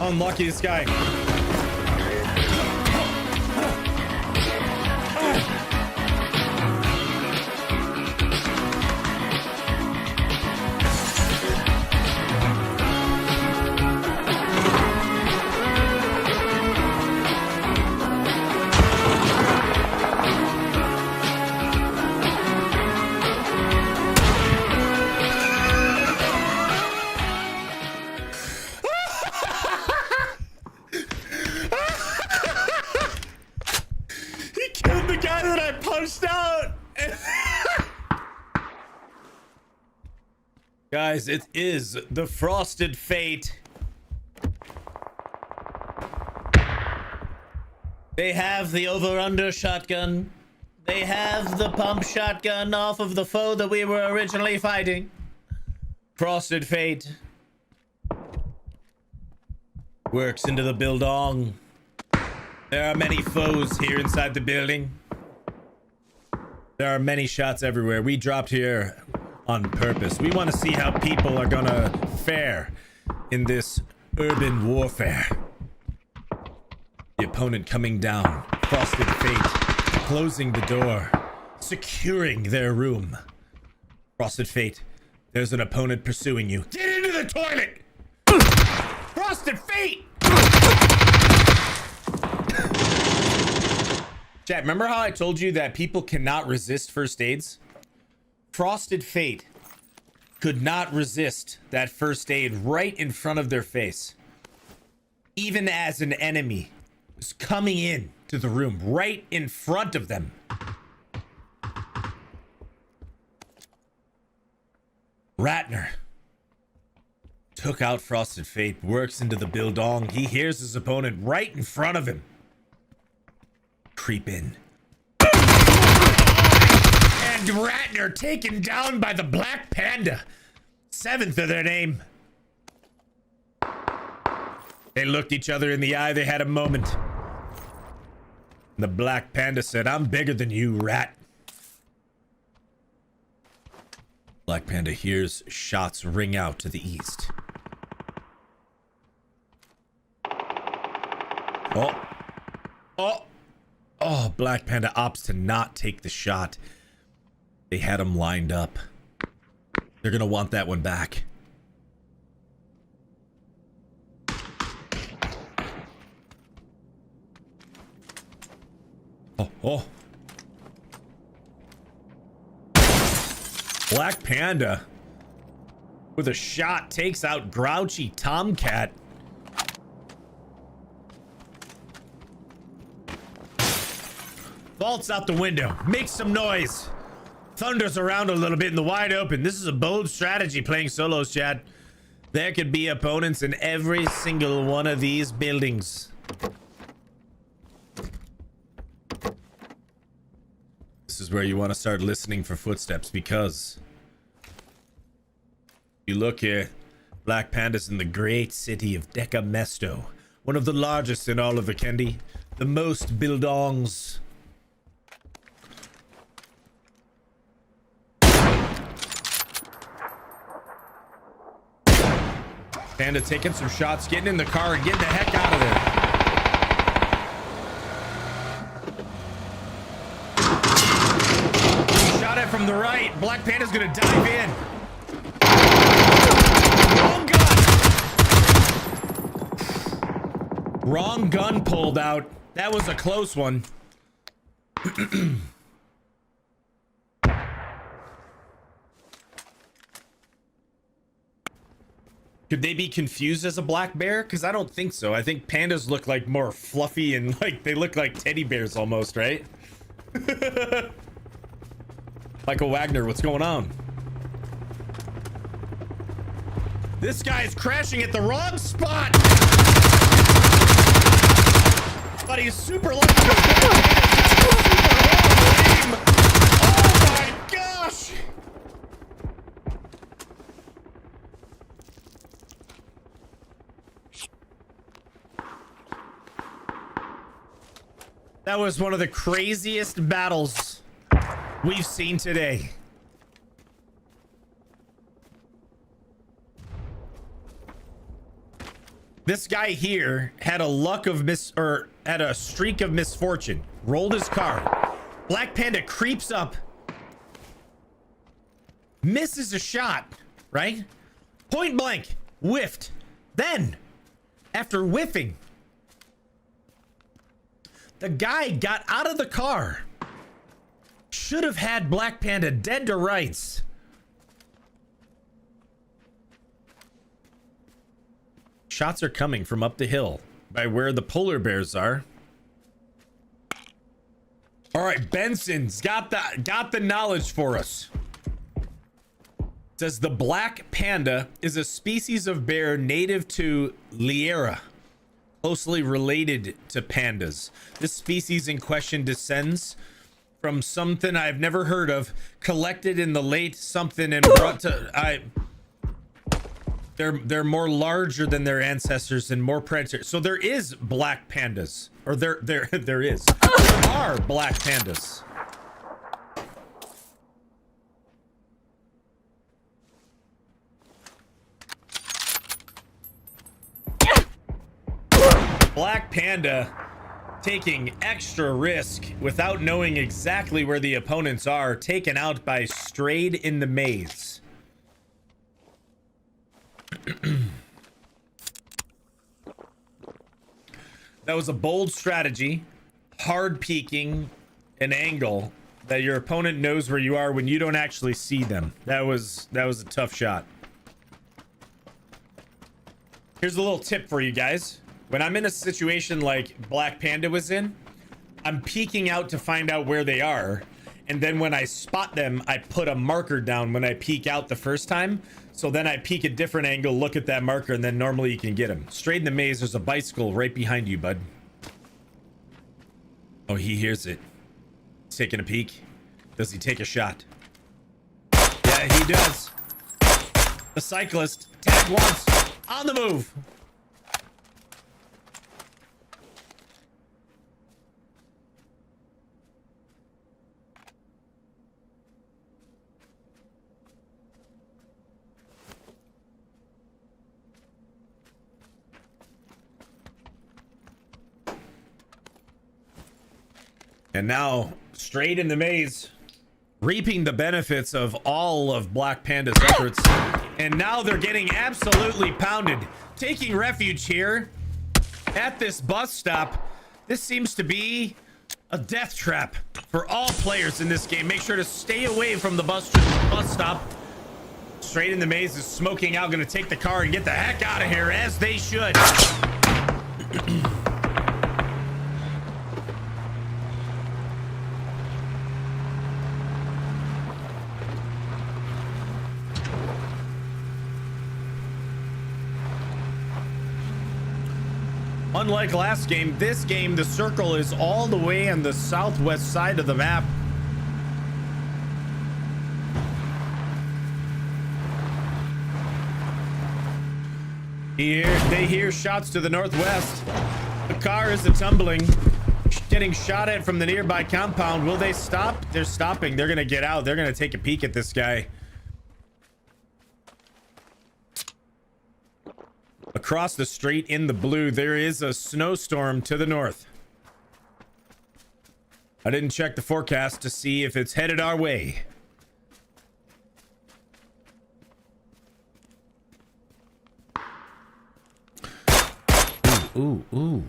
Unlucky this guy. Guys, it is the Frosted Fate. They have the over-under shotgun. They have the pump shotgun off of the foe that we were originally fighting. Frosted Fate works into the building. There are many foes here inside the building. There are many shots everywhere. We dropped here on purpose. We want to see how people are gonna fare in this urban warfare. The opponent coming down. Frosted Fate closing the door, securing their room. Frosted Fate, there's an opponent pursuing you. Get into the toilet! Frosted Fate! Chat, remember how I told you that people cannot resist first aids? Frosted Fate could not resist that first aid right in front of their face. Even as an enemy was coming in to the room right in front of them. Ratner took out Frosted Fate, works into the building. He hears his opponent right in front of him. Creep in. And Ratner taken down by the Black Panda. 7th of their name. They looked each other in the eye. They had a moment. The Black Panda said, "I'm bigger than you, rat." Black Panda hears shots ring out to the east. Oh, Black Panda opts to not take the shot. They had him lined up. They're gonna want that one back. Oh. Black Panda with a shot takes out Grouchy Tomcat. Vaults out the window, makes some noise. Thunders around a little bit in the wide open. This is a bold strategy playing solos, Chad. There could be opponents in every single one of these buildings. This is where you want to start listening for footsteps, because you look here, Black Panda's in the great city of Deca Mesto, one of the largest in all of Vikendi, the most buildings. Panda taking some shots, getting in the car and getting the heck out of there. Shot it from the right. Black Panda's gonna dive in. Wrong gun. Wrong gun pulled out. That was a close one. Could they be confused as a black bear? Because I don't think so. I think pandas look like more fluffy and like they look like teddy bears almost, right? Michael Wagner, what's going on? This guy's crashing at the wrong spot. But he's super lucky. Oh my gosh! That was one of the craziest battles we've seen today. This guy here had had a streak of misfortune. Rolled his car. Black Panda creeps up. Misses a shot, right? Point blank. Whiffed. Then, after whiffing, the guy got out of the car. Should have had Black Panda dead to rights. Shots are coming from up the hill by where the polar bears are. All right, Benson's got the knowledge for us. Says the black panda is a species of bear native to Liera, closely related to pandas. This species in question descends from something I've never heard of, collected in the late something and brought to they're more larger than their ancestors and more predator. So there is black pandas, or there are black pandas. Black panda taking extra risk without knowing exactly where the opponents are, taken out by Strayed in the Maze. That was a bold strategy, hard peeking an angle that your opponent knows where you are when you don't actually see them. That was a tough shot. Here's a little tip for you guys. When I'm in a situation like Black Panda was in, I'm peeking out to find out where they are. And then when I spot them, I put a marker down when I peek out the first time. So then I peek a different angle, look at that marker, and then normally you can get him. Straight in the maze, there's a bicycle right behind you, bud. Oh, he hears it. He's taking a peek. Does he take a shot? Yeah, he does. The cyclist, tag once, on the move. And now, Straight in the Maze, reaping the benefits of all of Black Panda's efforts. And now they're getting absolutely pounded. Taking refuge here at this bus stop. This seems to be a death trap for all players in this game. Make sure to stay away from the bus stop. Straight in the Maze is smoking out, gonna take the car and get the heck out of here, as they should. Unlike last game, this game, the circle is all the way on the southwest side of the map. They hear shots to the northwest. The car is tumbling, getting shot at from the nearby compound. Will they stop? They're stopping. They're gonna get out. They're gonna take a peek at this guy. Across the street in the blue, there is a snowstorm to the north. I didn't check the forecast to see if it's headed our way. Ooh.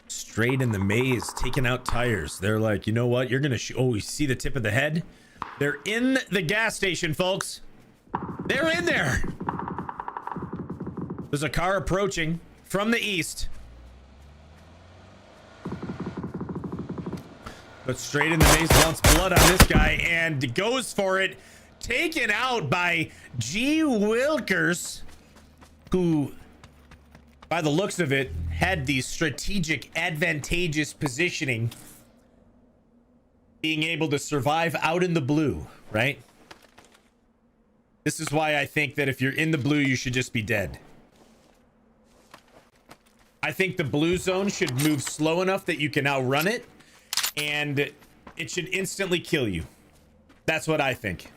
Straight in the Maze, taking out tires. They're like, you know what? You're gonna oh, you see the tip of the head? They're in the gas station, folks. They're in there. There's a car approaching from the east. But Straight in the Maze wants blood on this guy and goes for it. Taken out by G. Wilkers, who, by the looks of it, had the strategic advantageous positioning, being able to survive out in the blue, right? This is why I think that if you're in the blue, you should just be dead. I think the blue zone should move slow enough that you can outrun it, and it should instantly kill you. That's what I think.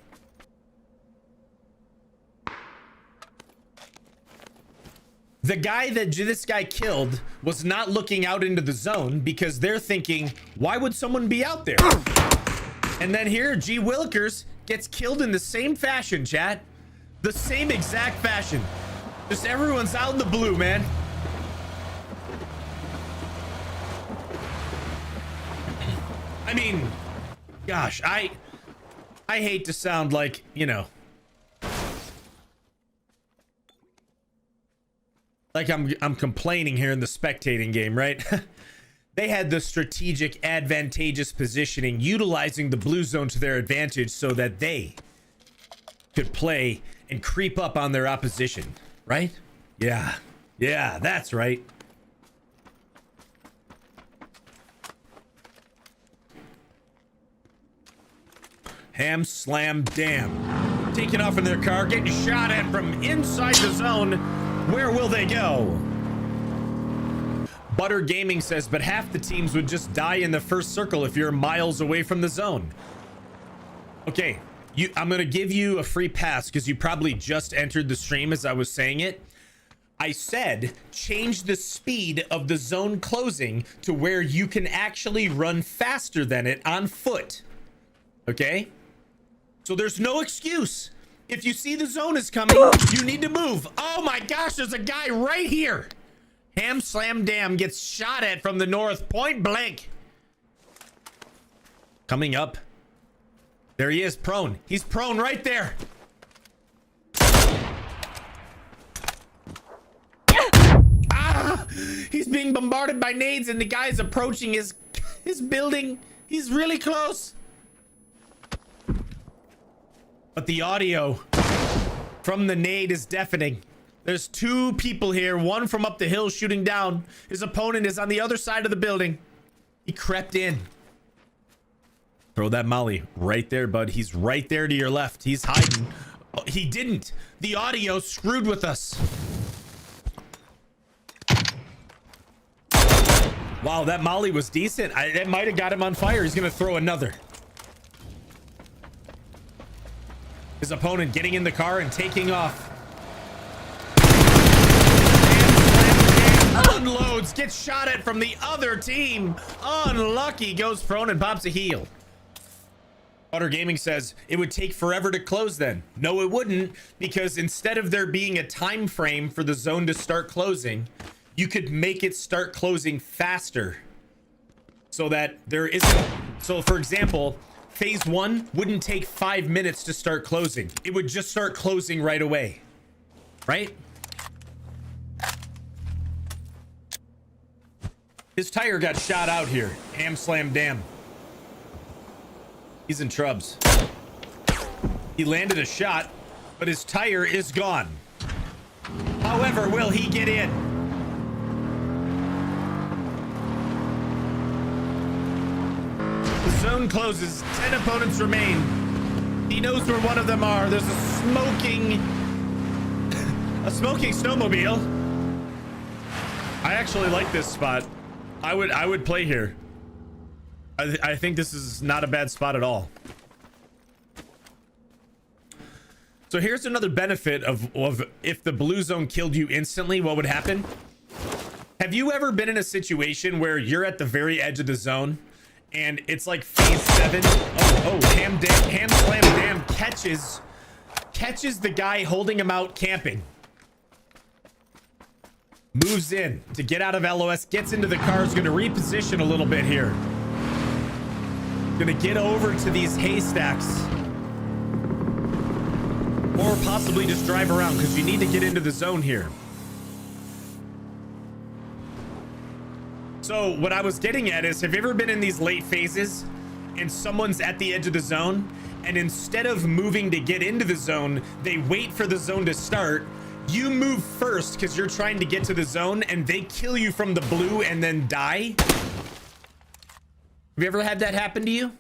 The guy that this guy killed was not looking out into the zone because they're thinking, why would someone be out there? And then here, G. Willikers gets killed in the same fashion, chat. The same exact fashion. Just everyone's out in the blue, man. I mean, gosh, I hate to sound like, you know, like I'm complaining here in the spectating game, right? They had the strategic advantageous positioning, utilizing the blue zone to their advantage so that they could play and creep up on their opposition, right? Yeah, that's right. Ham, slam, damn. Taking off in their car, getting shot at from inside the zone. Where will they go? Butter Gaming says, but half the teams would just die in the first circle if you're miles away from the zone. Okay, I'm gonna give you a free pass because you probably just entered the stream as I was saying it. I said, change the speed of the zone closing to where you can actually run faster than it on foot. Okay? So there's no excuse. If you see the zone is coming, you need to move. Oh my gosh, there's a guy right here. Ham slam damn gets shot at from the north, point blank. Coming up. There he is, prone. He's prone right there. Ah! He's being bombarded by nades and the guy's approaching his building. He's really close. But the audio from the nade is deafening. There's two people here, one from up the hill shooting down. His opponent is on the other side of the building. He crept in. Throw that molly right there, bud. He's right there to your left. He's hiding. Oh, he didn't. The audio screwed with us. Wow, that molly was decent. That might have got him on fire. He's going to throw another. His opponent getting in the car and taking off. Unloads, gets shot at from the other team. Unlucky, goes prone and pops a heel. Butter Gaming says, it would take forever to close then. No, it wouldn't, because instead of there being a time frame for the zone to start closing, you could make it start closing faster so that there isn't. So for example, phase 1 wouldn't take 5 minutes to start closing. It would just start closing right away. Right? His tire got shot out here. Ham slam damn. He's in trubs. He landed a shot, but his tire is gone. However, will he get in? The zone closes. 10 opponents remain. He knows where one of them are. There's a smoking snowmobile. I actually like this spot. I would play here. I think this is not a bad spot at all. So here's another benefit of if the blue zone killed you instantly, what would happen? Have you ever been in a situation where you're at the very edge of the zone and it's like phase 7? Ham slam damn catches the guy holding him out camping. Moves in to get out of LOS, gets into the car, is going to reposition a little bit here. Going to get over to these haystacks. Or possibly just drive around because you need to get into the zone here. So what I was getting at is, have you ever been in these late phases and someone's at the edge of the zone and instead of moving to get into the zone, they wait for the zone to start? You move first because you're trying to get to the zone and they kill you from the blue and then die. Have you ever had that happen to you?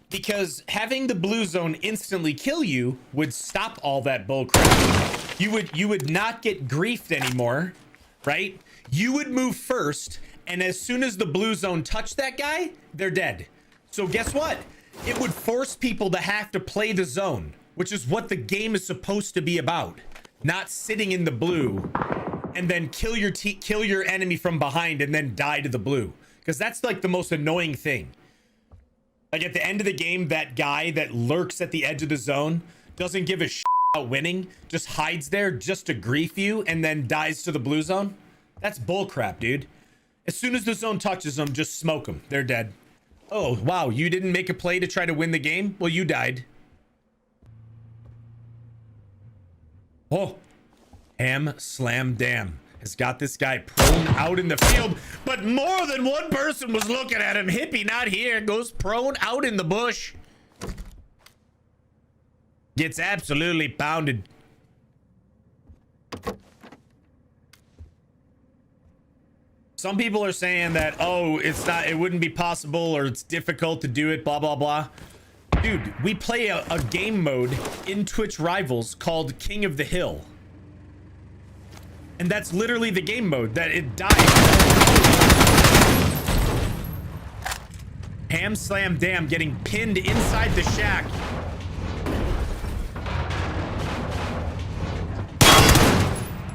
Because having the blue zone instantly kill you would stop all that bull crap. You would not get griefed anymore, right? You would move first, and as soon as the blue zone touched that guy, they're dead. So guess what? It would force people to have to play the zone, which is what the game is supposed to be about. not sitting in the blue, and then kill your enemy from behind and then die to the blue. Because that's like the most annoying thing. Like at the end of the game, that guy that lurks at the edge of the zone doesn't give a shit about winning, just hides there just to grief you and then dies to the blue zone. That's bullcrap, dude. As soon as the zone touches them, just smoke them. They're dead. Oh, wow. You didn't make a play to try to win the game? Well, you died. Oh, Ham Slam Dam has got this guy prone out in the field, but more than one person was looking at him. Hippie not here, goes prone out in the bush. Gets absolutely pounded. Some people are saying that, oh, it wouldn't be possible or it's difficult to do it, blah, blah, blah. Dude, we play a game mode in Twitch Rivals called King of the Hill. And that's literally the game mode that it died. Ham Slam Dam getting pinned inside the shack.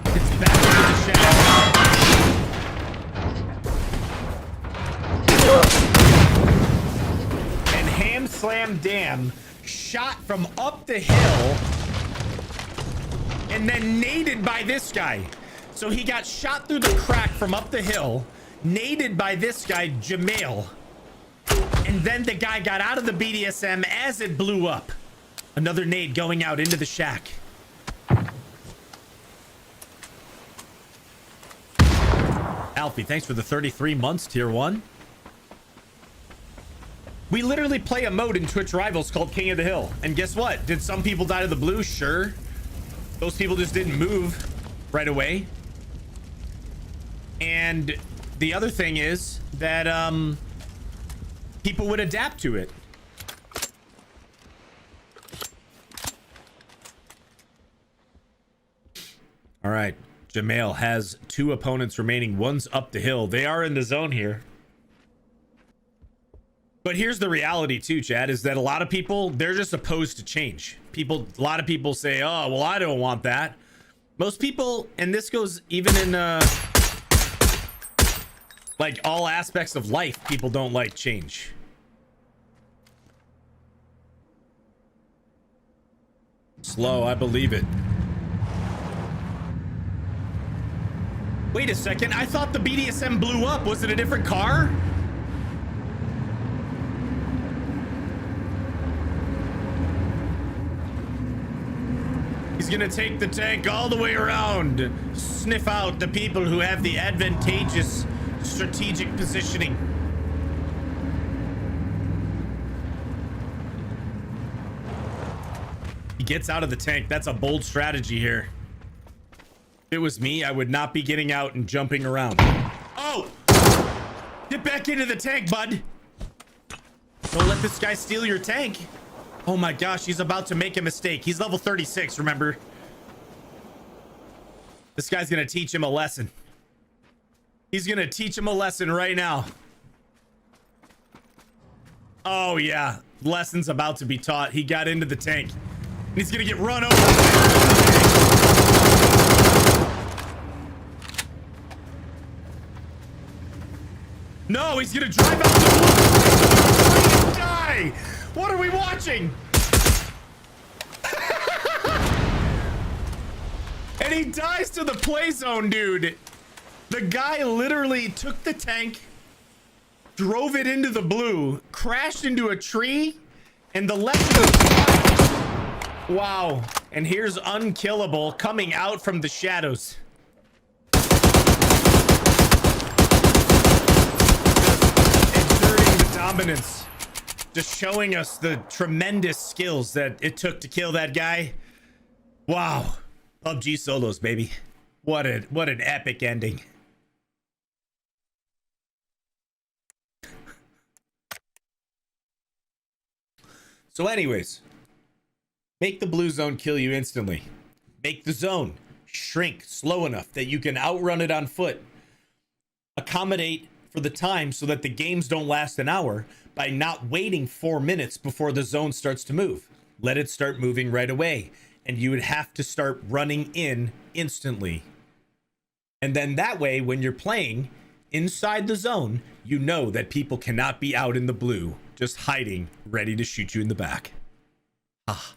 It's back into the shack. And Ham Slam Dam shot from up the hill and then naded by this guy. So he got shot through the crack from up the hill, naded by this guy, Jamail. And then the guy got out of the BDSM as it blew up. Another nade going out into the shack. Alfie, thanks for the 33 months, tier 1. We literally play a mode in Twitch Rivals called King of the Hill. And guess what? Did some people die to the blue? Sure. Those people just didn't move right away. And the other thing is that people would adapt to it. All right. Jamail has 2 opponents remaining. One's up the hill. They are in the zone here. But here's the reality too, Chad, is that a lot of people, they're just opposed to change. A lot of people say, oh, well, I don't want that. Most people, and this goes even in like all aspects of life, people don't like change. Slow, I believe it. Wait a second, I thought the BDSM blew up. Was it a different car? He's gonna take the tank all the way around, sniff out the people who have the advantageous strategic positioning. He gets out of the tank. That's a bold strategy here. If it was me, I would not be getting out and jumping around. Oh! Get back into the tank, bud. Don't let this guy steal your tank. Oh my gosh, he's about to make a mistake. He's level 36, remember? This guy's gonna teach him a lesson. He's gonna teach him a lesson right now. Oh yeah, lesson's about to be taught. He got into the tank. And he's gonna get run over. No, he's gonna drive out the blue and die. What are we watching? And he dies to the play zone, dude. The guy literally took the tank, drove it into the blue, crashed into a tree, and the lesson was... Wow. And here's Unkillable coming out from the shadows. Exerting the dominance. Just showing us the tremendous skills that it took to kill that guy. Wow. PUBG solos, baby. What an epic ending. So anyways, make the blue zone kill you instantly. Make the zone shrink slow enough that you can outrun it on foot. Accommodate for the time so that the games don't last an hour by not waiting 4 minutes before the zone starts to move. Let it start moving right away. and you would have to start running in instantly. And then that way, when you're playing inside the zone, you know that people cannot be out in the blue, just hiding, ready to shoot you in the back. Ah.